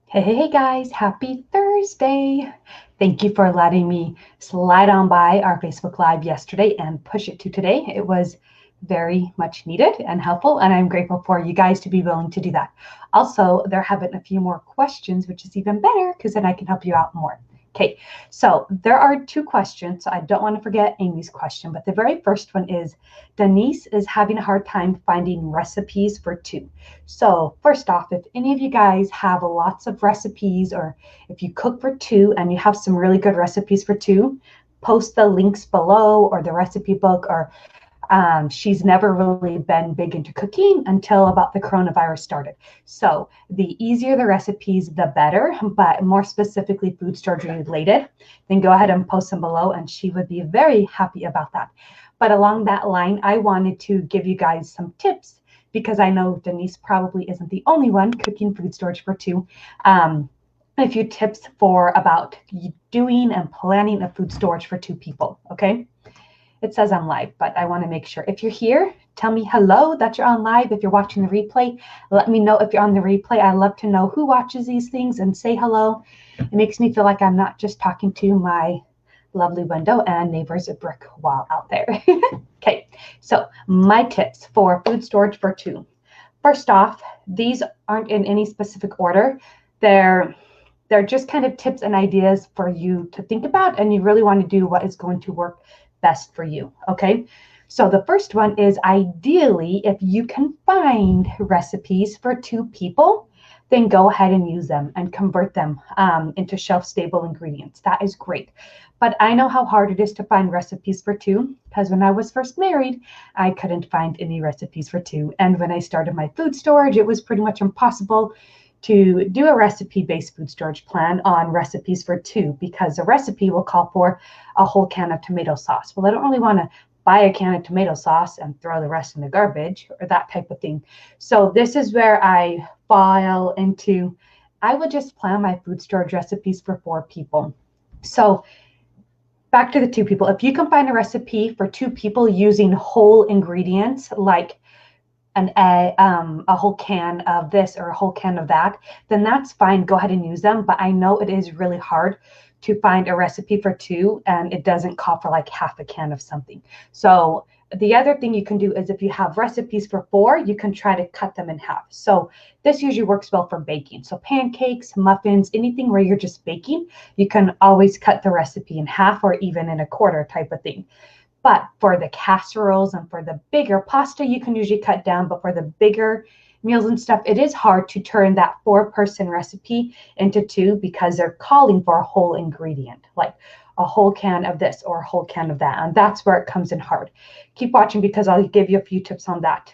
Hey guys, happy Thursday. Thank you for letting me slide on by our Facebook Live yesterday and push it to today. It was very much needed and helpful, and I'm grateful for you guys to be willing to do that. Also, there have been a few more questions, which is even better because then I can help you out more. Okay, so there are two questions. So I don't want to forget Amy's question, but the very first one is Denise is having a hard time finding recipes for two. So, first off, if any of you guys have lots of recipes or if you cook for two and you have some really good recipes for two, post the links below or the recipe book. Or she's never really been big into cooking until about the coronavirus started. So, the easier the recipes, the better, but more specifically food storage related, then go ahead and post them below and she would be very happy about that. But along that line, I wanted to give you guys some tips because I know Denise probably isn't the only one cooking food storage for two. A few tips for about doing and planning a food storage for two people. Okay. It says I'm live, but I want to make sure. If you're here, tell me hello that you're on live. If you're watching the replay, let me know if you're on the replay. I love to know who watches these things and say hello. It makes me feel like I'm not just talking to my lovely window and neighbor's brick wall out there. Okay, so my tips for food storage for two. First off, these aren't in any specific order. They're just kind of tips and ideas for you to think about, and you really want to do what is going to work best for you. Okay. So the first one is ideally, if you can find recipes for two people, then go ahead and use them and convert them into shelf stable ingredients. That is great. But I know how hard it is to find recipes for two because when I was first married, I couldn't find any recipes for two. And when I started my food storage, it was pretty much impossible to do a recipe-based food storage plan on recipes for two because a recipe will call for a whole can of tomato sauce. Well, I don't really want to buy a can of tomato sauce and throw the rest in the garbage or that type of thing. So this is where I fall into, I would just plan my food storage recipes for four people. So back to the two people. If you can find a recipe for two people using whole ingredients like a whole can of this or a whole can of that, then that's fine. Go ahead and use them. But I know it is really hard to find a recipe for two and it doesn't call for like half a can of something. So the other thing you can do is if you have recipes for four, you can try to cut them in half. So this usually works well for baking. So pancakes, muffins, anything where you're just baking, you can always cut the recipe in half or even in a quarter type of thing. But for the casseroles and for the bigger pasta, you can usually cut down. But for the bigger meals and stuff, it is hard to turn that four-person recipe into two because they're calling for a whole ingredient, like a whole can of this or a whole can of that. And that's where it comes in hard. Keep watching because I'll give you a few tips on that,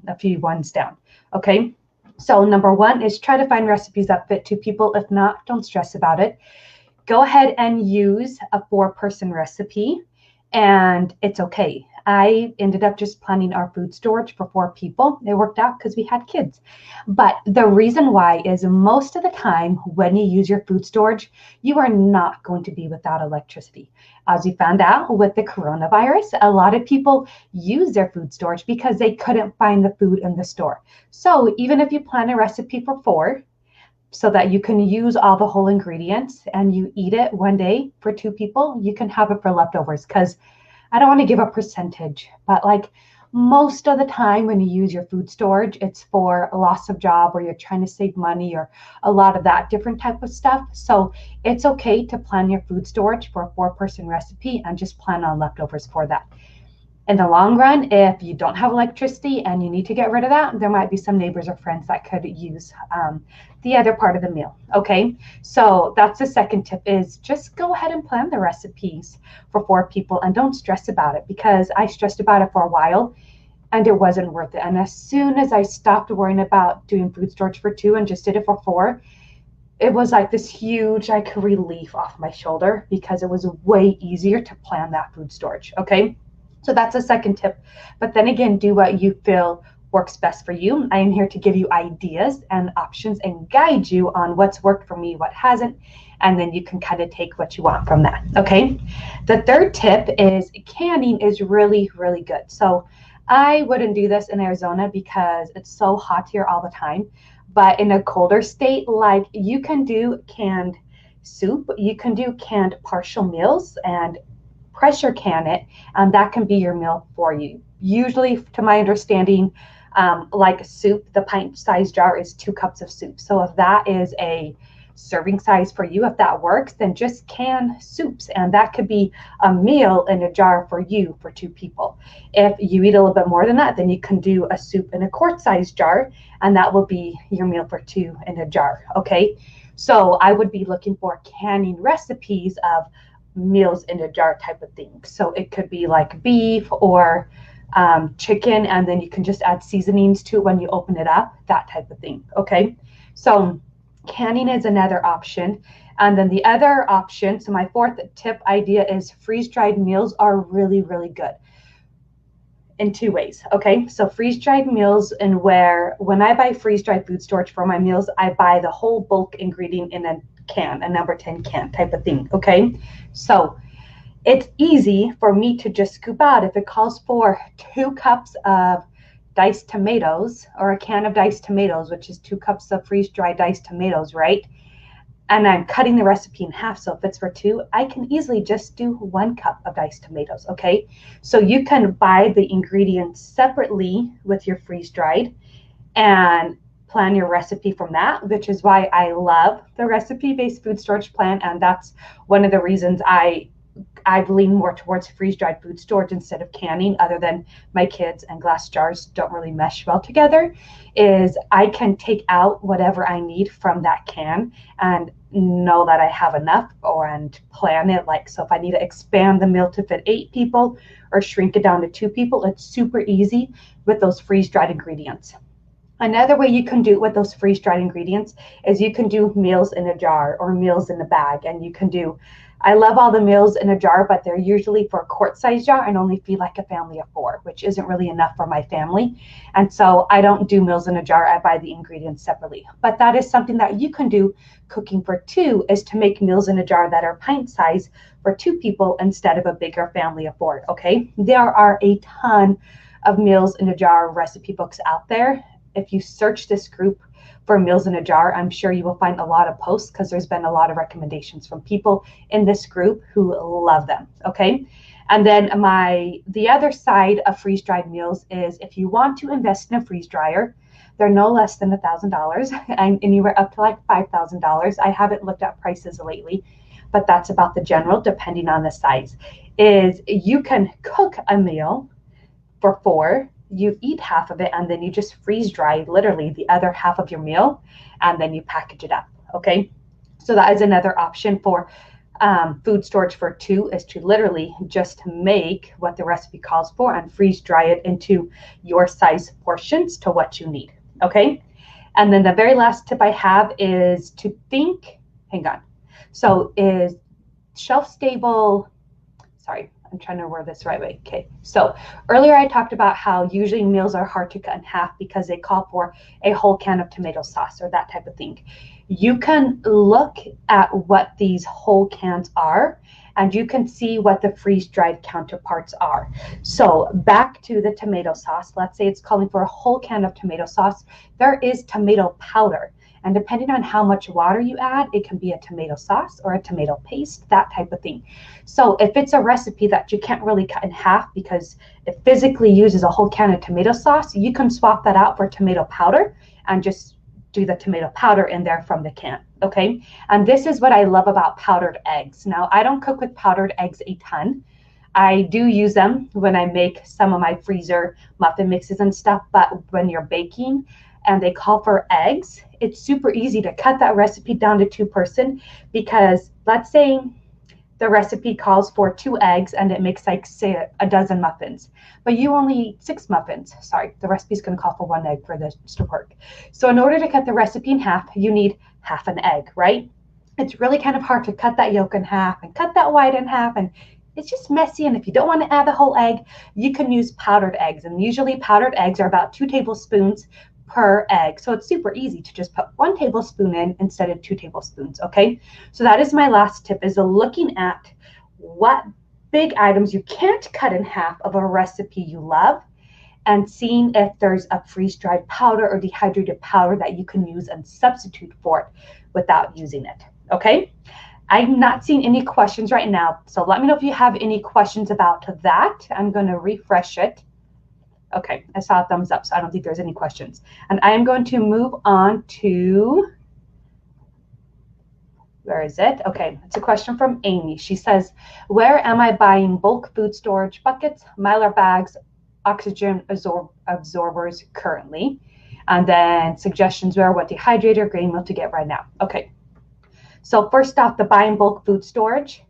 a few ones down. Okay. So number one is try to find recipes that fit two people. If not, don't stress about it. Go ahead and use a four-person recipe and it's okay. I ended up just planning our food storage for four people. It worked out because we had kids. But the reason why is most of the time when you use your food storage, you are not going to be without electricity. As we found out with the coronavirus, a lot of people use their food storage because they couldn't find the food in the store. So even if you plan a recipe for four, so that you can use all the whole ingredients and you eat it one day for two people, you can have it for leftovers. Because I don't want to give a percentage, but like most of the time when you use your food storage, it's for a loss of job or you're trying to save money or a lot of that different type of stuff. So it's okay to plan your food storage for a four-person recipe and just plan on leftovers for that. In the long run, if you don't have electricity and you need to get rid of that, there might be some neighbors or friends that could use the other part of the meal. Okay, so that's the second tip is just go ahead and plan the recipes for four people and don't stress about it because I stressed about it for a while and it wasn't worth it. And as soon as I stopped worrying about doing food storage for two and just did it for four, it was like this huge like relief off my shoulder because it was way easier to plan that food storage. Okay. So that's a second tip. But then again, do what you feel works best for you. I am here to give you ideas and options and guide you on what's worked for me, what hasn't, and then you can kind of take what you want from that. Okay. The third tip is canning is really, really good. So I wouldn't do this in Arizona because it's so hot here all the time. But in a colder state, like you can do canned soup, you can do canned partial meals and pressure can it, and that can be your meal for you. Usually, to my understanding, like soup, the pint size jar is 2 cups of soup. So if that is a serving size for you, if that works, then just can soups, and that could be a meal in a jar for you for 2 people. If you eat a little bit more than that, then you can do a soup in a quart size jar, and that will be your meal for 2 in a jar. Okay, so I would be looking for canning recipes of meals in a jar type of thing. So it could be like beef or chicken, and then you can just add seasonings to it when you open it up, that type of thing. Okay, so canning is another option. And then the other option, so my fourth tip idea is freeze-dried meals are really, really good in 2 ways. Okay, so freeze-dried meals, and where when I buy freeze-dried food storage for my meals, I buy the whole bulk ingredient in a can, a number 10 can type of thing. Okay, so it's easy for me to just scoop out. If it calls for 2 cups of diced tomatoes, or a can of diced tomatoes, which is 2 cups of freeze-dried diced tomatoes, right? And I'm cutting the recipe in half, so if it's for 2, I can easily just do 1 cup of diced tomatoes. Okay, so you can buy the ingredients separately with your freeze-dried and plan your recipe from that, which is why I love the recipe-based food storage plan. And that's one of the reasons I've leaned more towards freeze-dried food storage instead of canning, other than my kids and glass jars don't really mesh well together, is I can take out whatever I need from that can and know that I have enough, and plan it. Like, so if I need to expand the meal to fit 8 people or shrink it down to 2 people, it's super easy with those freeze-dried ingredients. Another way you can do it with those freeze-dried ingredients is you can do meals in a jar or meals in a bag. And you can do, I love all the meals in a jar, but they're usually for a quart size jar and only feed like a family of 4, which isn't really enough for my family. And so I don't do meals in a jar. I buy the ingredients separately. But that is something that you can do cooking for 2, is to make meals in a jar that are pint size for 2 people instead of a bigger family of 4. Okay, there are a ton of meals in a jar recipe books out there. If you search this group for meals in a jar, I'm sure you will find a lot of posts, because there's been a lot of recommendations from people in this group who love them. Okay, and then the other side of freeze-dried meals is, if you want to invest in a freeze dryer, they're no less than $1,000 and anywhere up to like $5,000. I haven't looked at prices lately, but that's about the general, depending on the size. Is you can cook a meal for 4, you eat half of it, and then you just freeze dry literally the other half of your meal, and then you package it up. Okay, so that is another option for food storage for 2, is to literally just make what the recipe calls for and freeze dry it into your size portions to what you need. Okay, and then the very last tip I have is to think, hang on, so is shelf stable, sorry, I'm trying to word this the right way. Okay, so earlier I talked about how usually meals are hard to cut in half because they call for a whole can of tomato sauce or that type of thing. You can look at what these whole cans are, and you can see what the freeze-dried counterparts are. So back to the tomato sauce, let's say it's calling for a whole can of tomato sauce. There is tomato powder. And depending on how much water you add, it can be a tomato sauce or a tomato paste, that type of thing. So if it's a recipe that you can't really cut in half because it physically uses a whole can of tomato sauce, you can swap that out for tomato powder and just do the tomato powder in there from the can. Okay, and this is what I love about powdered eggs. Now, I don't cook with powdered eggs a ton. I do use them when I make some of my freezer muffin mixes and stuff, but when you're baking and they call for eggs, it's super easy to cut that recipe down to 2-person, because let's say the recipe calls for 2 eggs and it makes like, say, a dozen muffins, but you only eat 6 muffins. Sorry, the recipe is going to call for 1 egg for this to work. So in order to cut the recipe in half, you need half an egg, right? It's really kind of hard to cut that yolk in half and cut that white in half, and it's just messy. And if you don't want to add the whole egg, you can use powdered eggs. And usually powdered eggs are about 2 tablespoons per egg. So it's super easy to just put 1 tablespoon in instead of 2 tablespoons. Okay, so that is my last tip, is looking at what big items you can't cut in half of a recipe you love, and seeing if there's a freeze-dried powder or dehydrated powder that you can use and substitute for it without using it. Okay, I'm not seeing any questions right now, so let me know if you have any questions about that. I'm going to refresh it. Okay, I saw a thumbs up, so I don't think there's any questions. And I am going to move on to, where is it? Okay, it's a question from Amy. She says, where am I buying bulk food storage buckets, Mylar bags, oxygen absorbers currently? And then suggestions where, what dehydrator, grain mill to get right now. Okay, so first off, the buying bulk food storage.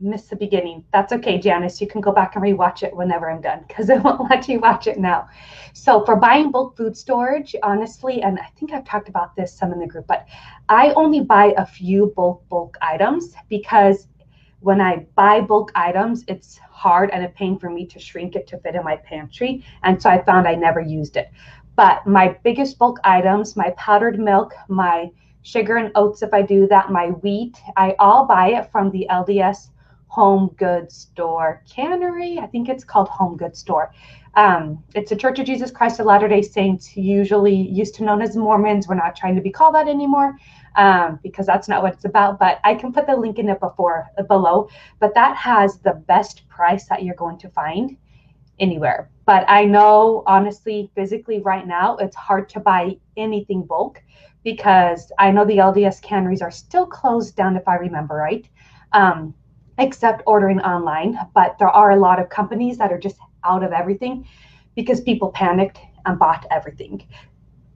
Missed the beginning. That's okay, Janice. You can go back and rewatch it whenever I'm done because I won't let you watch it now. So for buying bulk food storage, honestly, and I think I've talked about this some in the group, but I only buy a few bulk items because when I buy bulk items, it's hard and a pain for me to shrink it to fit in my pantry. And so I found I never used it. But my biggest bulk items, my powdered milk, my sugar and oats, if I do that, my wheat, I all buy it from the LDS Home Goods Store Cannery. I think it's called Home Goods Store. It's a Church of Jesus Christ of Latter-day Saints, usually used to known as Mormons. We're not trying to be called that anymore because that's not what it's about, but I can put the link in it below. But that has the best price that you're going to find anywhere. But I know, honestly, physically right now, it's hard to buy anything bulk because I know the LDS canneries are still closed down, if I remember right. Except ordering online, but there are a lot of companies that are just out of everything because people panicked and bought everything.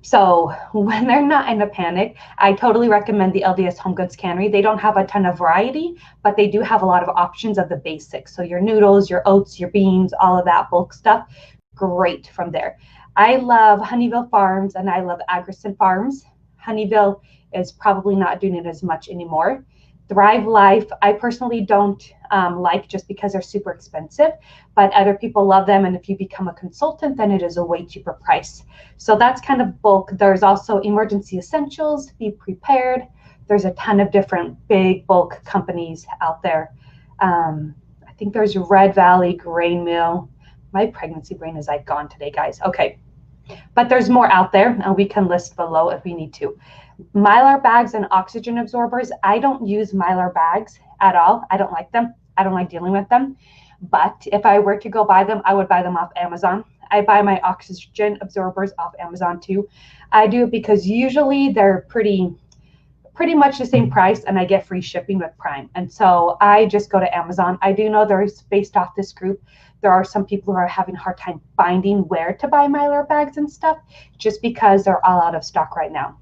So when they're not in a panic, I totally recommend the LDS Home Goods Cannery. They don't have a ton of variety, but they do have a lot of options of the basics. So your noodles, your oats, your beans, all of that bulk stuff, great from there. I love Honeyville Farms and I love Agrison Farms. Honeyville is probably not doing it as much anymore. Thrive Life, I personally don't like just because they're super expensive, but other people love them. And if you become a consultant, then it is a way cheaper price. So that's kind of bulk. There's also Emergency Essentials, Be Prepared. There's a ton of different big bulk companies out there. I think there's Red Valley Grain Mill. My pregnancy brain is like gone today, guys. Okay, but there's more out there and we can list below if we need to. Mylar bags and oxygen absorbers. I don't use Mylar bags at all. I don't like them. I don't like dealing with them. But if I were to go buy them, I would buy them off Amazon. I buy my oxygen absorbers off Amazon too. I do it because usually they're pretty much the same price and I get free shipping with Prime. And so I just go to Amazon. I do know there's, based off this group, there are some people who are having a hard time finding where to buy Mylar bags and stuff just because they're all out of stock right now.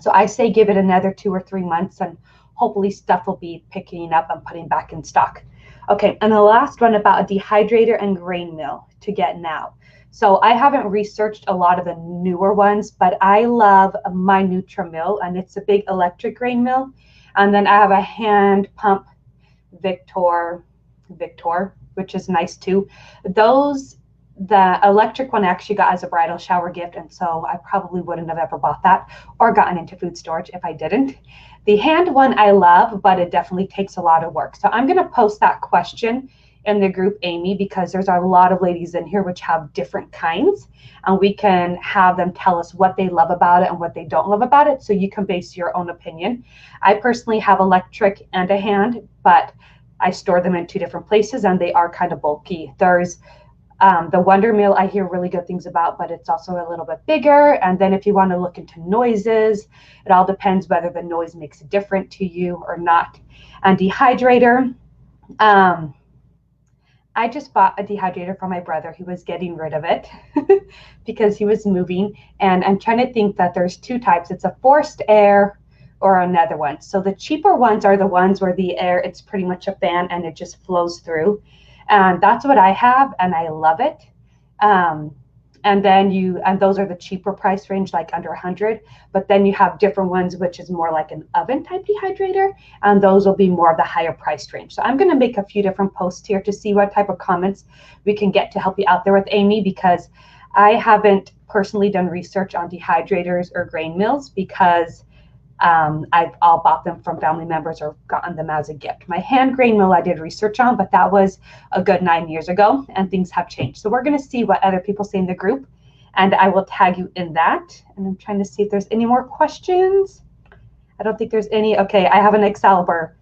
So I say give it another 2 or 3 months and hopefully stuff will be picking up and putting back in stock. Okay, and the last one about a dehydrator and grain mill to get now. So I haven't researched a lot of the newer ones, but I love my NutriMill, and it's a big electric grain mill. And then I have a hand pump Victor, which is nice too. The electric one I actually got as a bridal shower gift, and so I probably wouldn't have ever bought that or gotten into food storage if I didn't. The hand one I love, but it definitely takes a lot of work. So I'm going to post that question in the group, Amy, because there's a lot of ladies in here which have different kinds, and we can have them tell us what they love about it and what they don't love about it, so you can base your own opinion. I personally have electric and a hand, but I store them in 2 different places, and they are kind of bulky. There's the Wonder Mill I hear really good things about, but it's also a little bit bigger. And then if you want to look into noises, it all depends whether the noise makes it different to you or not. And dehydrator, I just bought a dehydrator for my brother who was getting rid of it because he was moving. And I'm trying to think that there's 2 types. It's a forced air or another one. So the cheaper ones are the ones where the air, it's pretty much a fan and it just flows through. And that's what I have, and I love it. And those are the cheaper price range, like under 100. But then you have different ones, which is more like an oven type dehydrator, and those will be more of the higher price range. So I'm going to make a few different posts here to see what type of comments we can get to help you out there with Amy, because I haven't personally done research on dehydrators or grain mills because I've all bought them from family members or gotten them as a gift. My hand grain mill I did research on, but that was a good 9 years ago, and things have changed. So we're going to see what other people say in the group, and I will tag you in that. And I'm trying to see if there's any more questions. I don't think there's any. Okay, I have an Excalibur,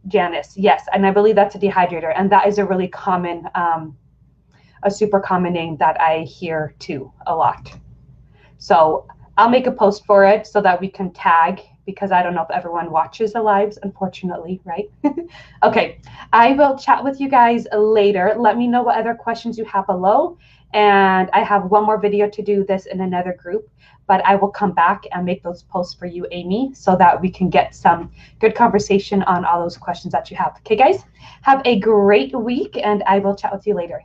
Janice. Yes, and I believe that's a dehydrator, and that is a really common, a super common name that I hear too a lot. So I'll make a post for it so that we can tag, because I don't know if everyone watches the lives, unfortunately, right? Okay, I will chat with you guys later. Let me know what other questions you have below. And I have one more video to do this in another group, but I will come back and make those posts for you, Amy, so that we can get some good conversation on all those questions that you have. Okay, guys, have a great week, and I will chat with you later.